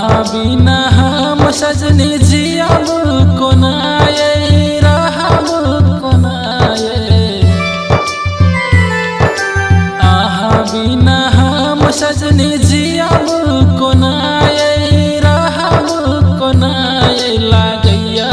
आहा बिना हम सजनी जियब कोनाए रहब कोनाए। आहा बिना हम सजनी जियब कोनाए रहब कोनाए। लागैया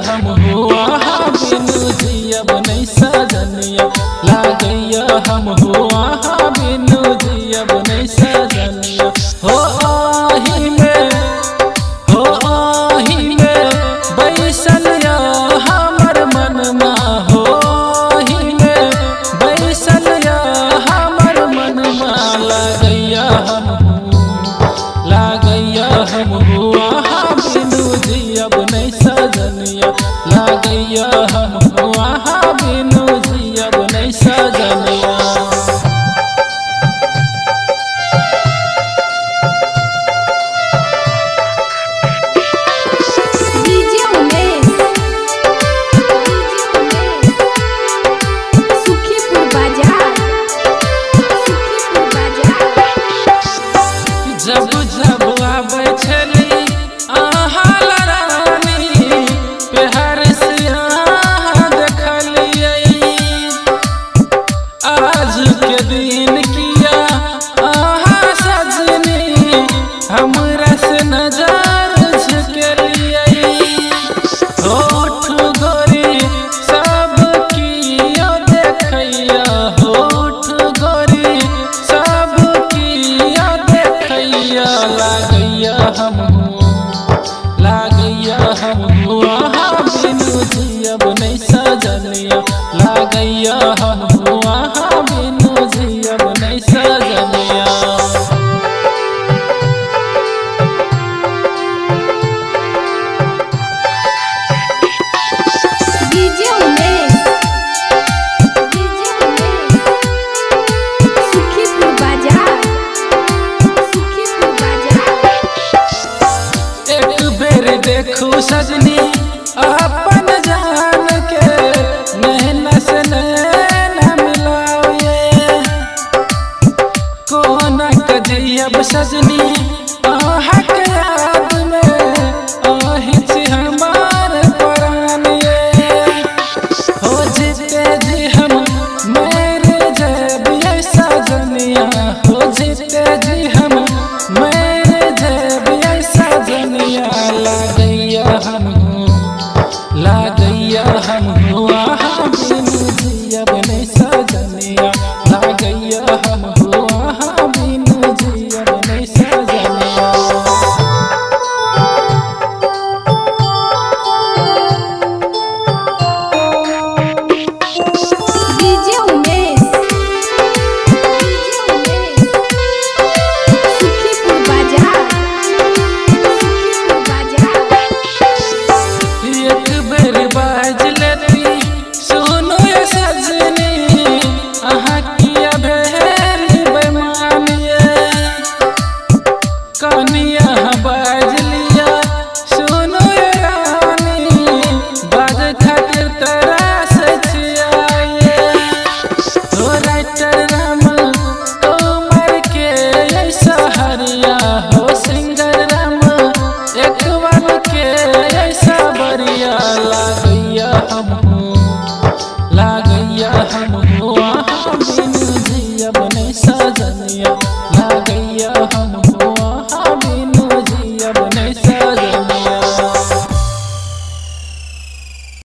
हम हो आहा बिनु जियब नहीं सजनिया। लागैया हम हो आहा बिनु जियब नहीं सजनिया। हो आही में बैसल हमर मनमा। हो आही में बैसल हमर मनमा। लागैया हम हो आहा बिनु जियब नहीं सजनिया। लागैया हम हो आहा बिनु जियब नहीं सजनिया। जब जब आबै छली आहा रानी प्यार से आहा देखलियै। आज के दिन किया आहा सजनी हमरा से नजर झुकेलियै। होठ गोरी सब कियो देखैया। होठ गोरी सब कियो देखैया। लागैया हम हो आहा बिनु जियब नहीं सजनिया। लागैया हम हो आहा बिनु जियब नहीं सजनिया। देखू सजनी अपन जान के नैना से नैना मिलाओ ये। कोना के जियब सजनी आहा